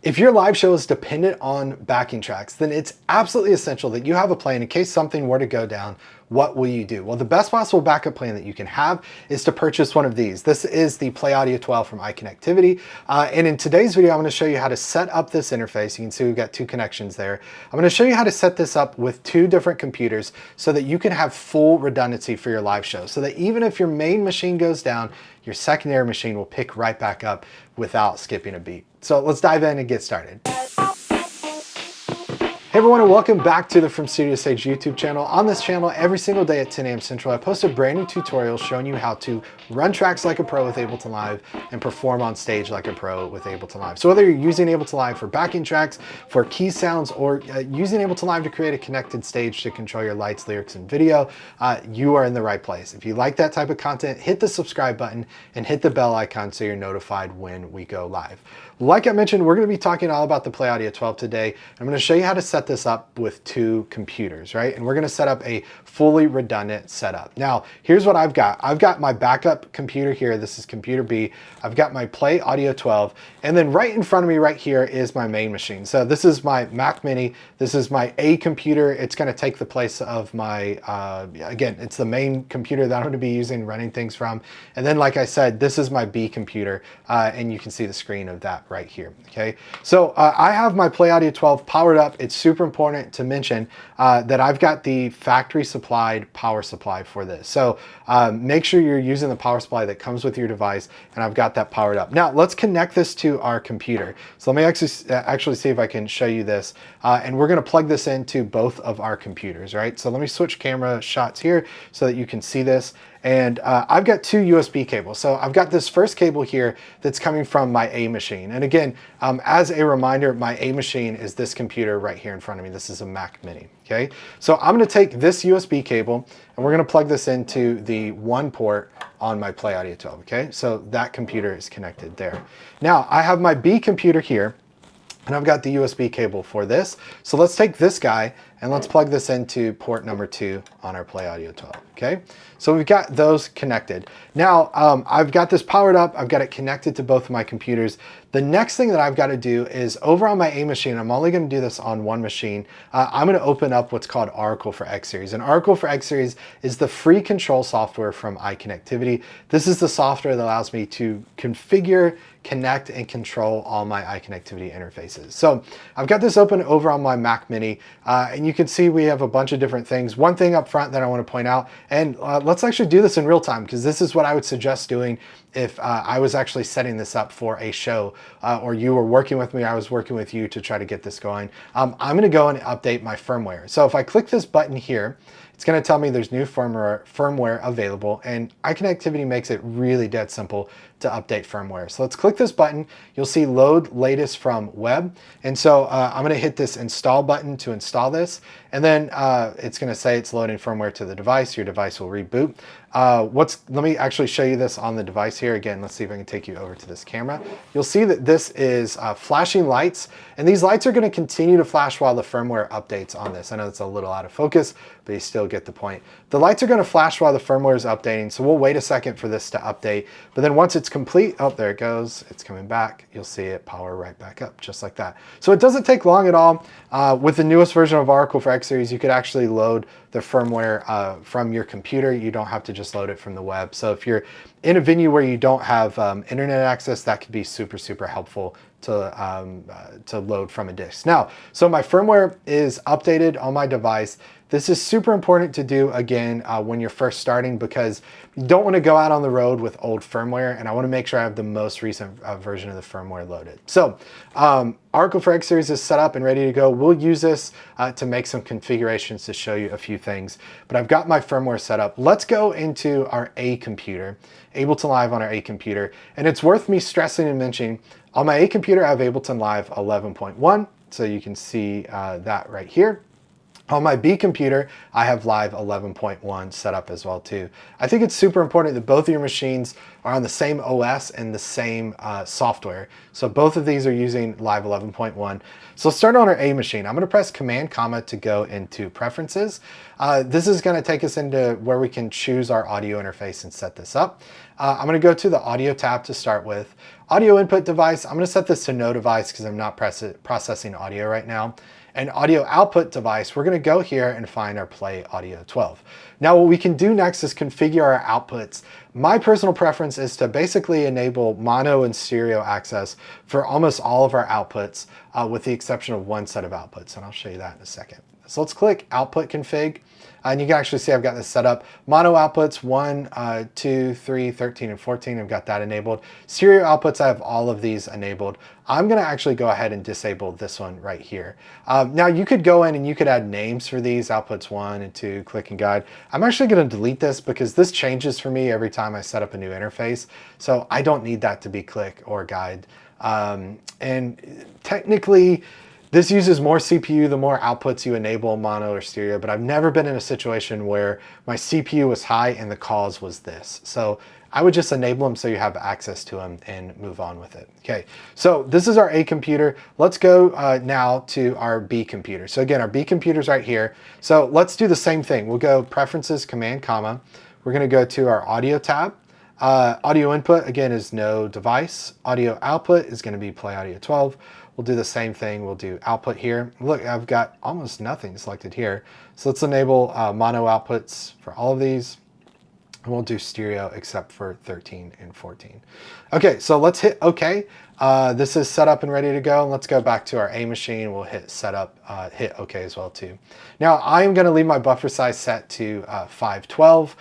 If your live show is dependent on backing tracks, then it's absolutely essential that you have a plan in case something were to go down. What will you do? Well, the best possible backup plan that you can have is to purchase one of these. This is the PlayAudio12 from iConnectivity. And in today's video, I'm going to show you how to set up this interface. You can see we've got two connections there. I'm going to show you how to set this up with two different computers so that you can have full redundancy for your live show. So that even if your main machine goes down, your secondary machine will pick right back up without skipping a beat. So let's dive in and get started. Hey everyone, and welcome back to the From Studio Stage YouTube channel. On this channel, every single day at 10 a.m. Central, I post a brand new tutorial showing you how to run tracks like a pro with Ableton Live and perform on stage like a pro with Ableton Live. So whether you're using Ableton Live for backing tracks, for key sounds, or using Ableton Live to create a connected stage to control your lights, lyrics, and video, you are in the right place. If you like that type of content, hit the subscribe button and hit the bell icon so you're notified when we go live. Like I mentioned, we're going to be talking all about the PlayAudio12 today. I'm going to show you how to set this up with two computers, right? And we're going to set up a fully redundant setup. Now, here's what I've got. I've got my backup computer here. This is computer B. I've got my PlayAudio12, and then right in front of me right here is my main machine. So this is my Mac Mini. This is my A computer. It's going to take the place of my, again, it's the main computer that I'm going to be using, running things from. And then, like I said, this is my B computer, and you can see the screen of that right here, okay? So I have my PlayAudio12 powered up. It's super important to mention that I've got the factory supplied power supply for this. So make sure you're using the power supply that comes with your device, and I've got that powered up. Now let's connect this to our computer. So let me actually see if I can show you this. And we're gonna plug this into both of our computers, right? So let me switch camera shots here so that you can see this. And I've got two USB cables. So I've got this first cable here that's coming from my A machine. And again, as a reminder, my A machine is this computer right here in front of me. This is a Mac Mini, okay? So I'm gonna take this USB cable and we're gonna plug this into the one port on my PlayAudio12, okay? So that computer is connected there. Now I have my B computer here, and I've got the USB cable for this. So let's take this guy and let's plug this into port number 2 on our PlayAudio12, okay? So we've got those connected. Now, I've got this powered up. I've got it connected to both of my computers. The next thing that I've got to do is over on my A machine, I'm only going to do this on one machine. I'm going to open up what's called Oracle for X Series. And Oracle for X Series is the free control software from iConnectivity. This is the software that allows me to configure, connect, and control all my iConnectivity interfaces. So I've got this open over on my Mac Mini, and you can see we have a bunch of different things. One thing up front that I want to point out, and let's actually do this in real time, because this is what I would suggest doing if I was actually setting this up for a show, or you were working with me, I was working with you to try to get this going. I'm going to go and update my firmware. So if I click this button here, it's going to tell me there's new firmware available, and iConnectivity makes it really dead simple to update firmware. So let's click this button. You'll see load latest from web. And so I'm going to hit this install button to install this. And then it's going to say it's loading firmware to the device. Your device will reboot. Let me actually show you this on the device here. Again, let's see if I can take you over to this camera. You'll see that this is flashing lights, and these lights are going to continue to flash while the firmware updates on this. I know it's a little out of focus, but you still get the point. The lights are going to flash while the firmware is updating, so we'll wait a second for this to update. But then once it's complete, oh, there it goes. It's coming back. You'll see it power right back up, just like that. So it doesn't take long at all. With the newest version of Oracle for X Series, you could actually load the firmware from your computer. You don't have to just load it from the web. So if you're in a venue where you don't have internet access, that could be super, super helpful to load from a disk. Now, so my firmware is updated on my device. This is super important to do, again, when you're first starting, because you don't want to go out on the road with old firmware, and I want to make sure I have the most recent version of the firmware loaded. So Oracle for X Series is set up and ready to go. We'll use this to make some configurations to show you a few things, but I've got my firmware set up. Let's go into our A computer, Ableton Live on our A computer, and it's worth me stressing and mentioning, on my A computer, I have Ableton Live 11.1, so you can see that right here. On my B computer, I have Live 11.1 set up as well too. I think it's super important that both of your machines are on the same OS and the same software. So both of these are using Live 11.1. So let's start on our A machine. I'm going to press Command comma to go into Preferences. This is going to take us into where we can choose our audio interface and set this up. I'm going to go to the Audio tab to start with. Audio input device, I'm going to set this to no device because I'm not processing audio right now. And audio output device, we're going to go here and find our PlayAudio12. Now what we can do next is configure our outputs. My personal preference is to basically enable mono and stereo access for almost all of our outputs, with the exception of one set of outputs, and I'll show you that in a second. So let's click Output Config. And you can actually see I've got this set up. Mono outputs 1, 2, 3, 13, and 14. I've got that enabled. Stereo outputs, I have all of these enabled. I'm going to actually go ahead and disable this one right here. Now you could go in and you could add names for these, outputs 1 and 2, click and guide. I'm actually going to delete this because this changes for me every time I set up a new interface. So I don't need that to be click or guide. And technically, this uses more CPU the more outputs you enable, mono or stereo, but I've never been in a situation where my CPU was high and the cause was this. So I would just enable them so you have access to them and move on with it. Okay, so this is our A computer. Let's go now to our B computer. So again, our B computer's right here. So let's do the same thing. We'll go Preferences, Command comma. We're gonna go to our Audio tab. Audio input, again, is no device. Audio output is gonna be PlayAudio12. We'll do the same thing. We'll do output here. Look, I've got almost nothing selected here. So let's enable mono outputs for all of these. And we'll do stereo except for 13 and 14. Okay, so let's hit OK. This is set up and ready to go. Let's go back to our A machine. We'll hit setup, hit OK as well too. Now I'm going to leave my buffer size set to 512.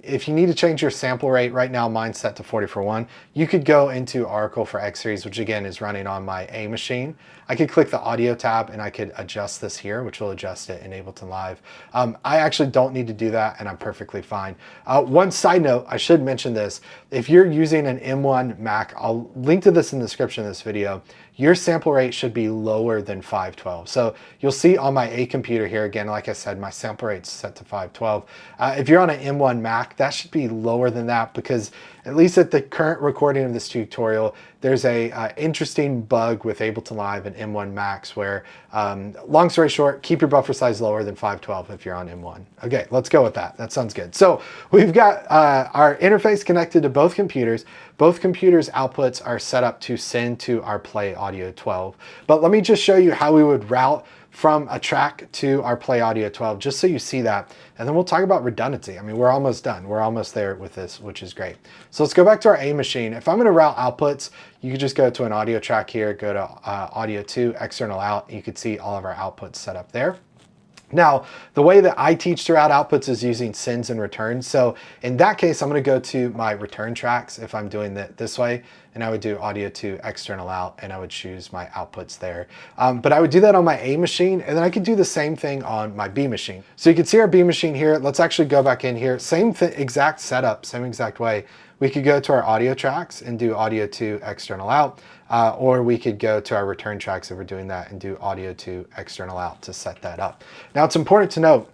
If you need to change your sample rate, right now mine's set to 40:1. You could go into Oracle for X Series, which again is running on my A machine. I could click the Audio tab and I could adjust this here, which will adjust it in Ableton Live. I actually don't need to do that and I'm perfectly fine. One side note, I should mention this. If you're using an M1 Mac, I'll link to this in the description of this video. Your sample rate should be lower than 512. So you'll see on my A computer here, again, like I said, my sample rate's set to 512. If you're on an M1 Mac, that should be lower than that because at least at the current recording of this tutorial, there's a interesting bug with Ableton Live and M1 Macs where, long story short, keep your buffer size lower than 512 if you're on M1. Okay, let's go with that. That sounds good. So we've got our interface connected to both computers. Both computers' outputs are set up to send to our PlayAudio12. But let me just show you how we would route from a track to our PlayAudio12, just so you see that. And then we'll talk about redundancy. I mean, we're almost done. We're almost there with this, which is great. So let's go back to our A machine. If I'm gonna route outputs, you could just go to an audio track here, go to Audio 2, External Out. You could see all of our outputs set up there. Now, the way that I teach to route outputs is using sends and returns. So in that case, I'm going to go to my return tracks if I'm doing that this way, and I would do Audio 2 External Out, and I would choose my outputs there. But I would do that on my A machine, and then I could do the same thing on my B machine. So you can see our B machine here. Let's actually go back in here. Same exact setup, same exact way. We could go to our audio tracks and do Audio 2 External Out, or we could go to our return tracks if we're doing that and do Audio 2 External Out to set that up. Now it's important to note,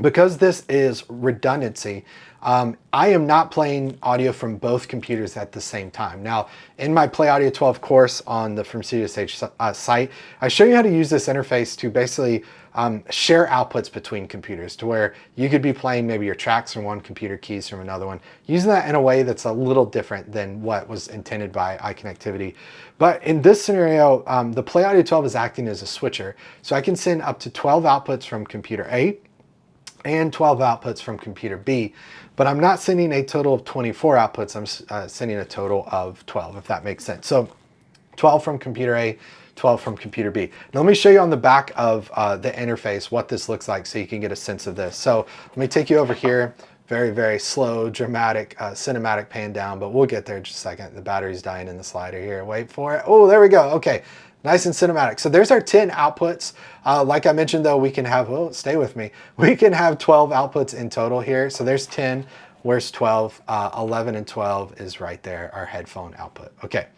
because this is redundancy, I am not playing audio from both computers at the same time. Now, in my PlayAudio12 course on the From Studio Stage site, I show you how to use this interface to basically share outputs between computers, to where you could be playing maybe your tracks from one computer, keys from another one, using that in a way that's a little different than what was intended by iConnectivity. But in this scenario, the PlayAudio12 is acting as a switcher. So I can send up to 12 outputs from computer A and 12 outputs from computer B, but I'm not sending a total of 24 outputs. I'm sending a total of 12, if that makes sense. So 12 from computer A, 12 from computer B. Now let me show you on the back of the interface what this looks like so you can get a sense of this. So let me take you over here. Very, very slow, dramatic, cinematic pan down, but we'll get there in just a second. The battery's dying in the slider here. Wait for it. Oh, there we go. Okay. Nice and cinematic. So there's our 10 outputs. Like I mentioned though, we can have, oh, stay with me. We can have 12 outputs in total here. So there's 10, where's 12? 11 and 12 is right there, our headphone output. Okay,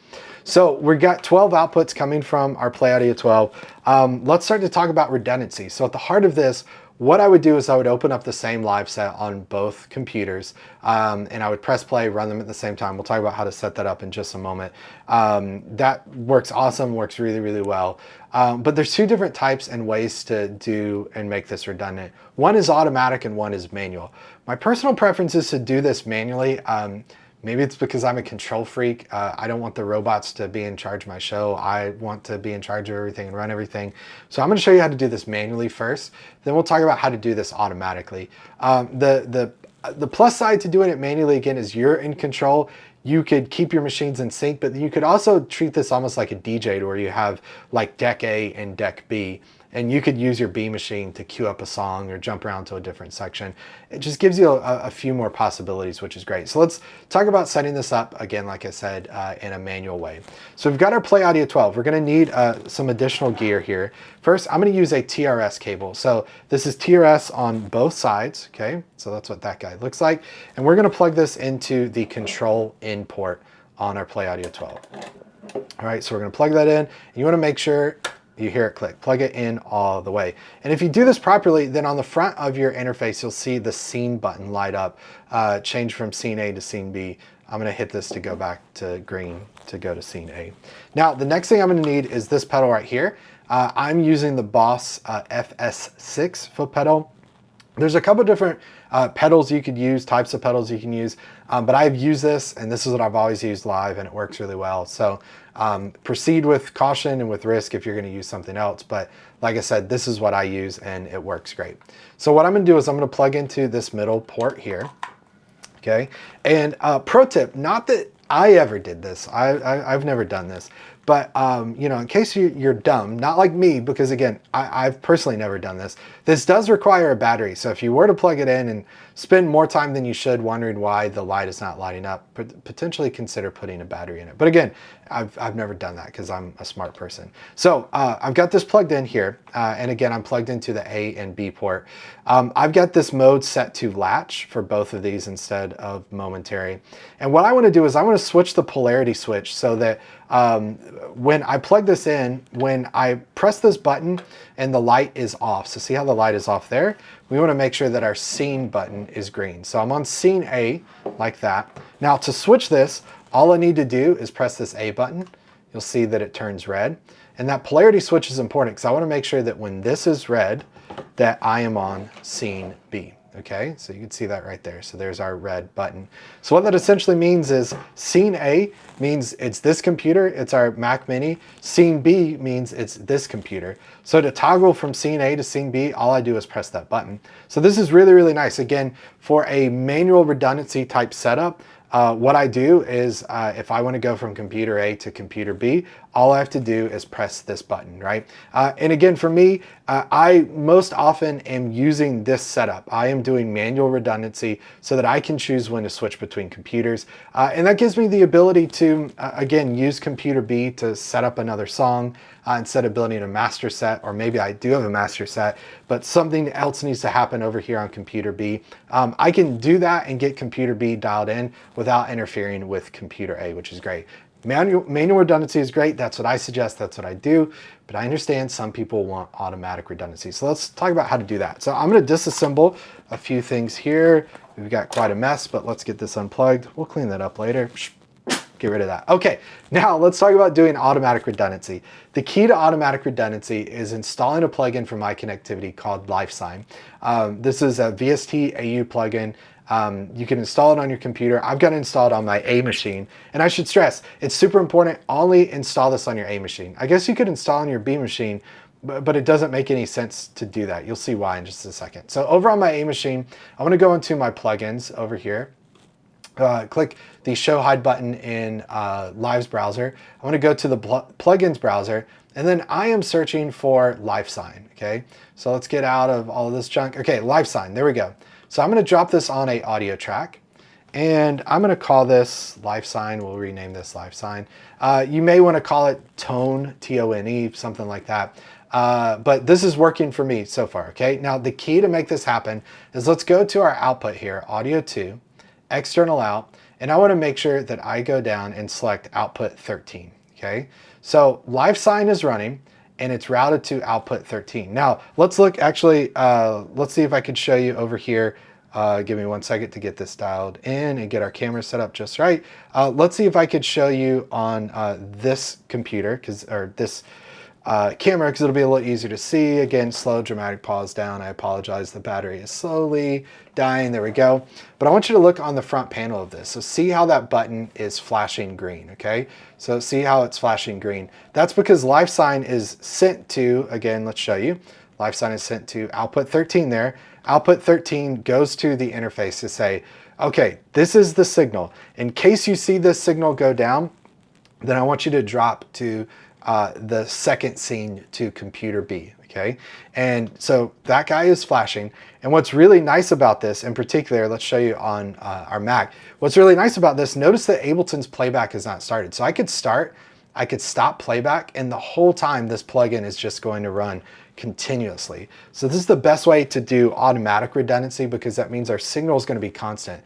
so we've got 12 outputs coming from our PlayAudio12. Let's start to talk about redundancy. So at the heart of this, what I would do is I would open up the same live set on both computers, and I would press play, run them at the same time. We'll talk about how to set that up in just a moment. That works awesome, works really, really well. But there's two different types and ways to do and make this redundant. One is automatic and one is manual. My personal preference is to do this manually. Maybe it's because I'm a control freak. I don't want the robots to be in charge of my show. I want to be in charge of everything and run everything. So I'm going to show you how to do this manually first. Then we'll talk about how to do this automatically. The plus side to doing it manually, again, is you're in control. You could keep your machines in sync, but you could also treat this almost like a DJ, where you have like deck A and deck B. And you could use your B machine to queue up a song or jump around to a different section. It just gives you a few more possibilities, which is great. So let's talk about setting this up, again, like I said, in a manual way. So we've got our PlayAudio12. We're gonna need some additional gear here. First, I'm gonna use a TRS cable. So this is TRS on both sides, okay? So that's what that guy looks like. And we're gonna plug this into the control in port on our PlayAudio12. All right, so we're gonna plug that in. And you wanna make sure you hear it click, plug it in all the way. And if you do this properly, then on the front of your interface, you'll see the scene button light up, change from scene A to scene B. I'm gonna hit this to go back to green to go to scene A. Now, the next thing I'm gonna need is this pedal right here. I'm using the Boss FS6 foot pedal. There's a couple different pedals you could use, types of pedals you can use, but I've used this, and this is what I've always used live, and it works really well. So proceed with caution and with risk if you're going to use something else. But like I said, this is what I use, and it works great. So what I'm going to do is I'm going to plug into this middle port here. Okay, and pro tip, not that I ever did this. I've never done this. But, you know, in case you're dumb, not like me, because again, I've personally never done this. This does require a battery. So if you were to plug it in and spend more time than you should wondering why the light is not lighting up, potentially consider putting a battery in it. But again, I've never done that because I'm a smart person. So I've got this plugged in here. And again, I'm plugged into the A and B port. I've got this mode set to latch for both of these instead of momentary. And what I want to do is I want to switch the polarity switch so that when I plug this in, when I press this button and the light is off, so see how the light is off there? We want to make sure that our scene button is green. So I'm on scene A like that. Now to switch this, all I need to do is press this A button. You'll see that it turns red. And that polarity switch is important because I want to make sure that when this is red, that I am on scene B. Okay, so you can see that right there. So there's our red button. So what that essentially means is scene A means it's this computer, it's our Mac Mini. Scene B means it's this computer. So to toggle from scene A to scene B, all I do is press that button. So this is really, really nice. Again, for a manual redundancy type setup, what I do is if I want to go from computer A to computer B, all I have to do is press this button, right? And again, for me, I most often am using this setup. I am doing manual redundancy so that I can choose when to switch between computers. And that gives me the ability to, again, use computer B to set up another song instead of building a master set, or maybe I do have a master set, but something else needs to happen over here on computer B. I can do that and get computer B dialed in without interfering with computer A, which is great. Manual redundancy is great. That's what I suggest. That's what I do. But I understand some people want automatic redundancy. So let's talk about how to do that. So I'm going to disassemble a few things here. We've got quite a mess, but let's get this unplugged. We'll clean that up later. Get rid of that. Okay, now let's talk about doing automatic redundancy. The key to automatic redundancy is installing a plugin for my connectivity called LifeSign. This is a VST AU plugin. You can install it on your computer. I've got it installed on my A machine. And I should stress, it's super important, only install this on your A machine. I guess you could install on your B machine, but it doesn't make any sense to do that. You'll see why in just a second. So over on my A machine, I want to go into my plugins over here. Click the show hide button in Live's browser. I want to go to the plugins browser, and then I am searching for LifeSign. Okay, so let's get out of all of this junk. Okay, LifeSign, there we go. So I'm going to drop this on a audio track, and I'm going to call this LifeSign. We'll rename this LifeSign. You may want to call it Tone, T-O-N-E, something like that. But this is working for me so far. Okay, now the key to make this happen is let's go to our output here, audio 2. External out, and I want to make sure that I go down and select output 13. Okay, so LifeSign is running, and it's routed to output 13. Now let's look, actually, let's see if I could show you over here. Give me 1 second to get this dialed in and get our camera set up just right. Let's see if I could show you on this computer, or this camera, because it'll be a little easier to see. Again, slow dramatic pause down. I apologize, the battery is slowly dying. There we go. But I want you to look on the front panel of this. So see how that button is flashing green, okay? So see how it's flashing green. That's because LifeSign is sent to, again, let's show you. LifeSign is sent to output 13 there. Output 13 goes to the interface to say, okay, this is the signal. In case you see this signal go down, then I want you to drop to the second scene to computer B, okay? And so that guy is flashing. And what's really nice about this, in particular, let's show you on our Mac. What's really nice about this, notice that Ableton's playback is not started. So I could stop playback, and the whole time this plugin is just going to run continuously. So this is the best way to do automatic redundancy, because that means our signal is going to be constant.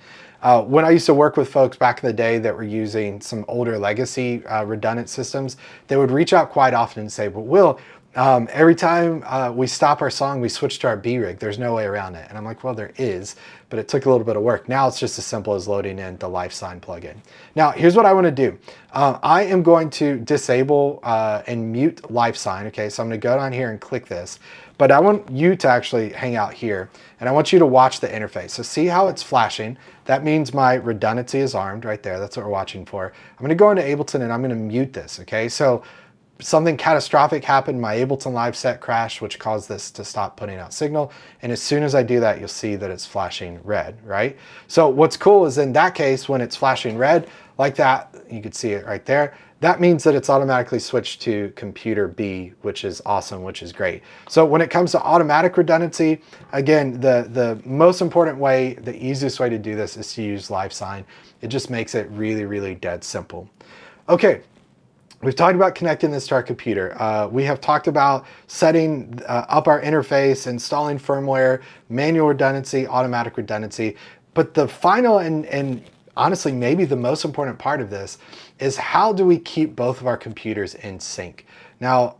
When I used to work with folks back in the day that were using some older legacy redundant systems, they would reach out quite often and say, but Will, every time we stop our song, we switch to our B rig. There's no way around it. And I'm like, well, there is, but it took a little bit of work. Now it's just as simple as loading in the LifeSign plugin. Now, here's what I want to do. I am going to disable and mute LifeSign. Okay, so I'm going to go down here and click this. But I want you to actually hang out here, and I want you to watch the interface. So see how it's flashing. That means my redundancy is armed right there. That's what we're watching for. I'm going to go into Ableton and I'm going to mute this. Okay, so something catastrophic happened. My Ableton Live set crashed, which caused this to stop putting out signal. And as soon as I do that, you'll see that it's flashing red, right? So what's cool is in that case, when it's flashing red like that, you can see it right there. That means that it's automatically switched to computer B, which is awesome, which is great. So when it comes to automatic redundancy, again, the most important way, the easiest way to do this is to use LifeSign. It just makes it really, really dead simple. Okay. We've talked about connecting this to our computer. We have talked about setting up our interface, installing firmware, manual redundancy, automatic redundancy. But the final and honestly maybe the most important part of this is, how do we keep both of our computers in sync? Now,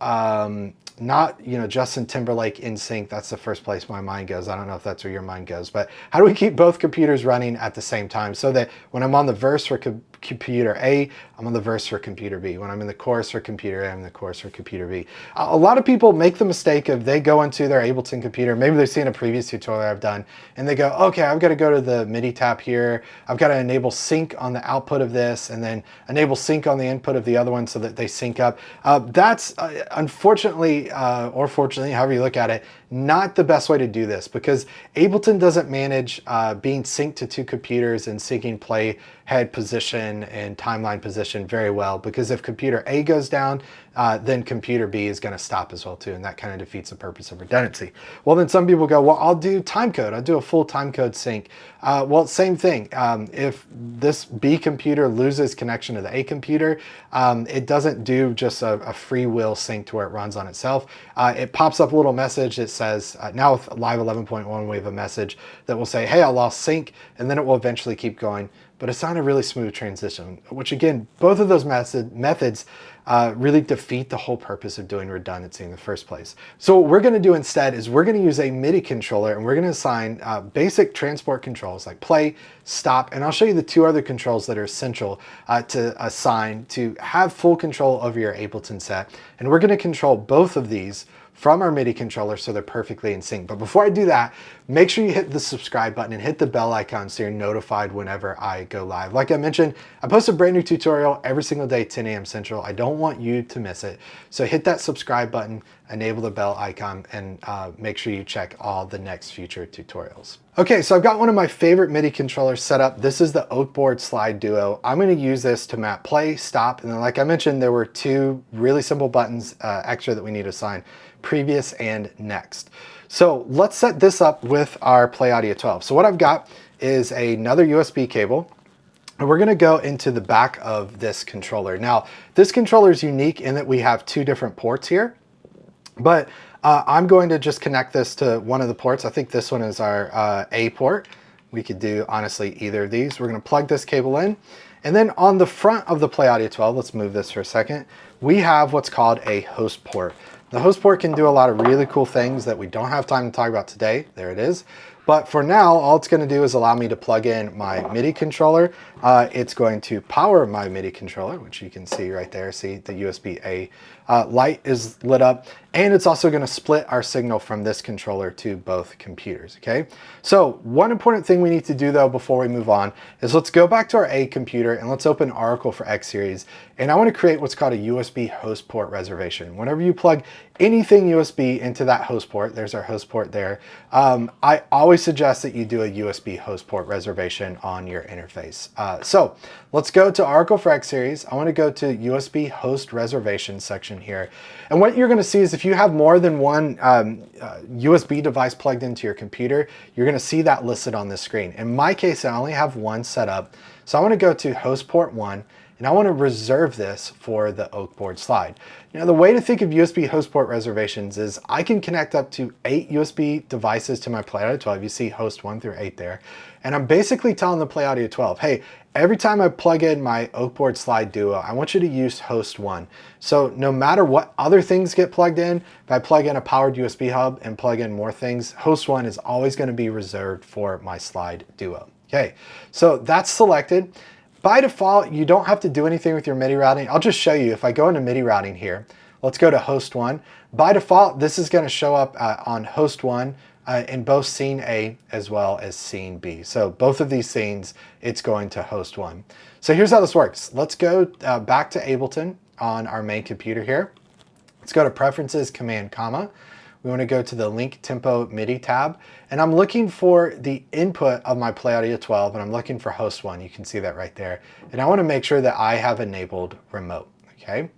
not, you know, Justin Timberlake in sync, that's the first place my mind goes. I don't know if that's where your mind goes, but how do we keep both computers running at the same time so that when I'm on the verse for computer A, I'm on the verse for computer B. When I'm in the chorus for computer A, I'm in the chorus for computer B. A lot of people make the mistake of, they go into their Ableton computer, maybe they've seen a previous tutorial I've done, and they go, okay, I've got to go to the MIDI tab here, I've got to enable sync on the output of this, and then enable sync on the input of the other one so that they sync up. That's unfortunately, or fortunately, however you look at it, not the best way to do this, because Ableton doesn't manage being synced to two computers and syncing play head position and timeline position very well, because if computer A goes down, then computer B is going to stop as well too, and that kind of defeats the purpose of redundancy. Well, then some people go, well, I'll do timecode. I'll do a full timecode sync. Well, same thing. If this B computer loses connection to the A computer, it doesn't do just a free will sync to where it runs on itself. It pops up a little message that says, now with Live 11.1, we have a message that will say, hey, I lost sync, and then it will eventually keep going. But it's not a really smooth transition, which again, both of those methods really defeat the whole purpose of doing redundancy in the first place. So what we're going to do instead is we're going to use a MIDI controller, and we're going to assign basic transport controls like play, stop, and I'll show you the two other controls that are essential to assign to have full control over your Ableton set. And we're going to control both of these from our MIDI controller so they're perfectly in sync. But before I do that, make sure you hit the subscribe button and hit the bell icon so you're notified whenever I go live. Like I mentioned, I post a brand new tutorial every single day, 10 a.m. Central. I don't want you to miss it. So hit that subscribe button, enable the bell icon, and make sure you check all the next future tutorials. Okay, so I've got one of my favorite MIDI controllers set up. This is the Oakboard Slide Duo. I'm going to use this to map play, stop, and then like I mentioned, there were two really simple buttons extra that we need to assign: previous and next. So let's set this up with our PlayAudio12. So what I've got is another USB cable, and we're going to go into the back of this controller. Now, this controller is unique in that we have two different ports here, but I'm going to just connect this to one of the ports. I think this one is our A port. We could do, honestly, either of these. We're going to plug this cable in, And then on the front of the PlayAudio12, let's move this for a second, we have what's called a host port. The host port can do a lot of really cool things that we don't have time to talk about today. There it is. But for now, all it's going to do is allow me to plug in my MIDI controller. It's going to power my MIDI controller, which you can see right there. See the USB-A light is lit up. And it's also going to split our signal from this controller to both computers, okay? So one important thing we need to do though before we move on is let's go back to our A computer and let's open Oracle for X Series. And I want to create what's called a USB host port reservation. Whenever you plug anything USB into that host port, there's our host port there, I always suggest that you do a USB host port reservation on your interface. So let's go to Oracle for X Series. I want to go to USB host reservation section here. And what you're going to see is if you have more than one USB device plugged into your computer, you're going to see that listed on this screen. In my case, I only have one set up. So I want to go to host port 1. And I want to reserve this for the Oakboard Slide. You know, the way to think of USB host port reservations is I can connect up to 8 USB devices to my PlayAudio12. You see host 1 through 8 there. And I'm basically telling the PlayAudio12, hey, every time I plug in my Oakboard Slide Duo, I want you to use host 1. So no matter what other things get plugged in, if I plug in a powered USB hub and plug in more things, host 1 is always going to be reserved for my Slide Duo. Okay, so that's selected. By default, you don't have to do anything with your MIDI routing. I'll just show you. If I go into MIDI routing here, let's go to host 1. By default, this is going to show up on host 1 in both scene A as well as scene B. So both of these scenes, it's going to host 1. So here's how this works. Let's go back to Ableton on our main computer here. Let's go to Preferences, Command, Comma. We want to go to the Link Tempo MIDI tab, and I'm looking for the input of my PlayAudio12, and I'm looking for host 1. You can see that right there. And I want to make sure that I have enabled remote, okay?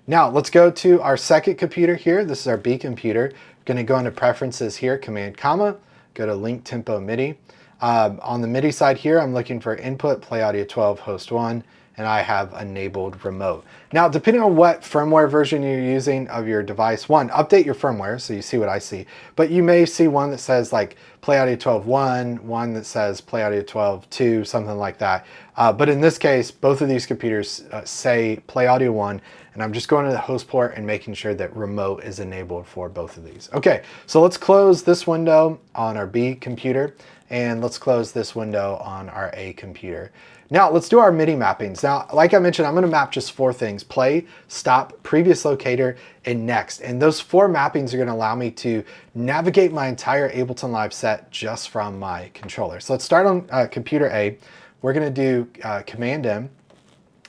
Now let's go to our second computer here. This is our B computer. I'm going to go into Preferences here, Command, Comma, go to Link Tempo MIDI. On the MIDI side here, I'm looking for input PlayAudio12 host 1, and I have enabled remote. Now, depending on what firmware version you're using of your device, one, update your firmware so you see what I see, but you may see one that says like PlayAudio12 1, one that says PlayAudio12 2, something like that. But in this case, both of these computers say PlayAudio 1, and I'm just going to the host port and making sure that remote is enabled for both of these. Okay, so let's close this window on our B computer, and let's close this window on our A computer. Now let's do our MIDI mappings. Now, like I mentioned, I'm going to map just 4 things: play, stop, previous locator, and next. And those 4 mappings are going to allow me to navigate my entire Ableton Live set just from my controller. So let's start on computer A. We're going to do Command M.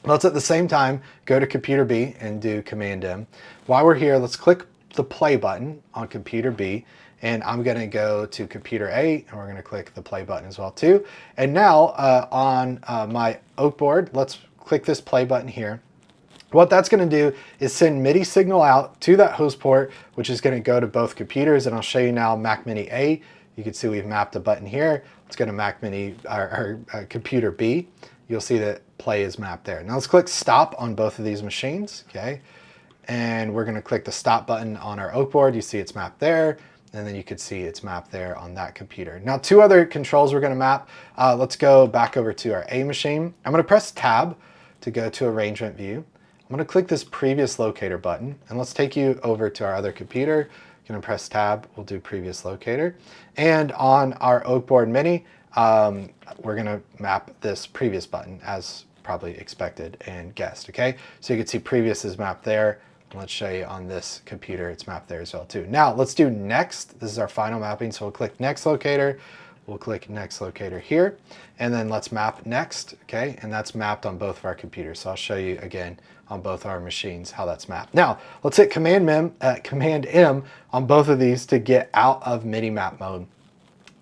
Let's at the same time go to computer B and do Command M. While we're here, let's click the play button on computer B. And I'm going to go to computer A, and we're going to click the play button as well too. And now on my Oakboard, let's click this play button here. What that's going to do is send MIDI signal out to that host port, which is going to go to both computers. And I'll show you now Mac Mini A. You can see we've mapped a button here. Let's go to Mac Mini or computer B. You'll see that play is mapped there. Now let's click stop on both of these machines. Okay, and we're going to click the stop button on our Oakboard. You see it's mapped there. And then you can see it's mapped there on that computer. Now 2 other controls we're going to map. Let's go back over to our A machine. I'm going to press tab to go to arrangement view. I'm going to click this previous locator button, and let's take you over to our other computer. I'm going to press tab, we'll do previous locator. And on our Oakboard Mini, we're going to map this previous button as probably expected and guessed, okay? So you can see previous is mapped there. Let's show you on this computer, it's mapped there as well too. Now let's do next. This is our final mapping. So we'll click next locator. We'll click next locator here, and then let's map next, okay? And that's mapped on both of our computers. So I'll show you again on both our machines how that's mapped. Now let's hit Command M on both of these to get out of MIDI map mode.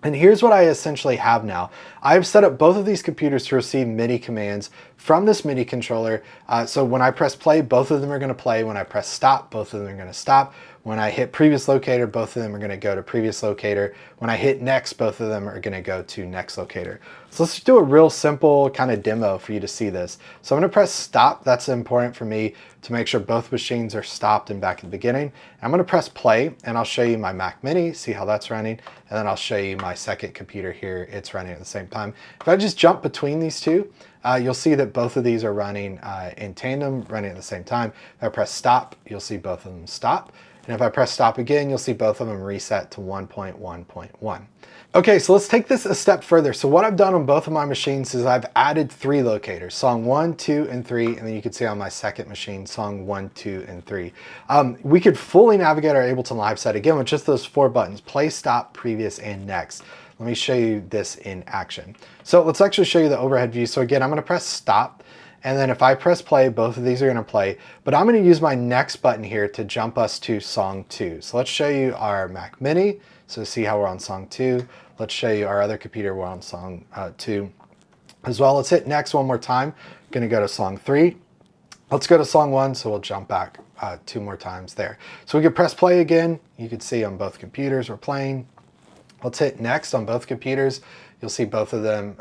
And here's what I essentially have now. I've set up both of these computers to receive MIDI commands from this MIDI controller. So when I press play, both of them are going to play. When I press stop, both of them are going to stop. When I hit previous locator, both of them are going to go to previous locator. When I hit next, both of them are going to go to next locator. So let's do a real simple kind of demo for you to see this. So I'm going to press stop. That's important for me to make sure both machines are stopped and back at the beginning. I'm going to press play, and I'll show you my Mac Mini, see how that's running, and then I'll show you my second computer here. It's running at the same time. If I just jump between these two, you'll see that both of these are running in tandem, running at the same time. If I press stop, you'll see both of them stop. And if I press stop again, you'll see both of them reset to 1.1.1. Okay, so let's take this a step further. So what I've done on both of my machines is I've added 3 locators, song 1, 2, and 3, and then you can see on my second machine, song 1, 2, and 3. We could fully navigate our Ableton Live set again with just those 4 buttons, play, stop, previous, and next. Let me show you this in action. So let's actually show you the overhead view. So again, I'm gonna press stop, and then if I press play, both of these are gonna play, but I'm gonna use my next button here to jump us to song 2. So let's show you our Mac Mini. So see how we're on song 2. Let's show you our other computer, we're on song 2 as well. Let's hit next one more time. Gonna go to song 3. Let's go to song 1, so we'll jump back 2 more times there. So we can press play again. You can see on both computers we're playing. Let's hit next on both computers. You'll see both of them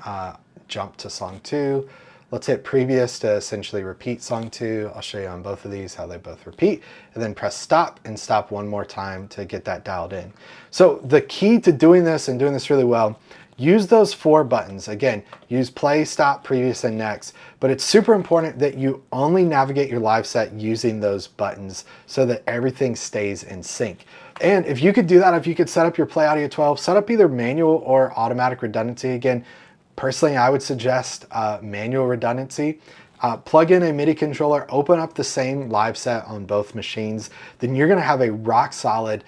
jump to song 2. Let's hit previous to essentially repeat song 2. I'll show you on both of these how they both repeat, and then press stop and stop one more time to get that dialed in. So the key to doing this and doing this really well, use those 4 buttons. Again, use play, stop, previous, and next, but it's super important that you only navigate your live set using those buttons so that everything stays in sync. And if you could do that, if you could set up your PlayAudio12, set up either manual or automatic redundancy. Again, personally, I would suggest manual redundancy. Plug in a MIDI controller, open up the same live set on both machines, then you're gonna have a rock solid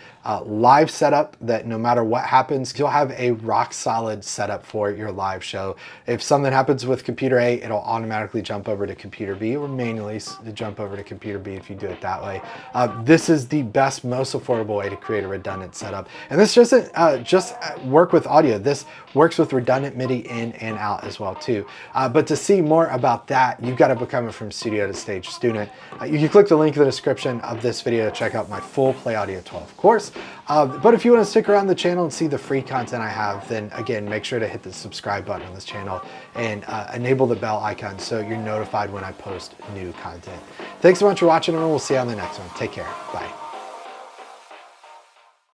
live setup that no matter what happens, you'll have a rock solid setup for your live show. If something happens with computer A, it'll automatically jump over to computer B, or manually jump over to computer B if you do it that way. This is the best, most affordable way to create a redundant setup. And this doesn't just work with audio, this works with redundant MIDI in and out as well too. But to see more about that, you've got to become a From Studio to Stage student. You can click the link in the description of this video to check out my full PlayAudio12 course. But if you want to stick around the channel and see the free content I have, then again, make sure to hit the subscribe button on this channel and enable the bell icon so you're notified when I post new content. Thanks so much for watching, and we'll see you on the next one. Take care. Bye.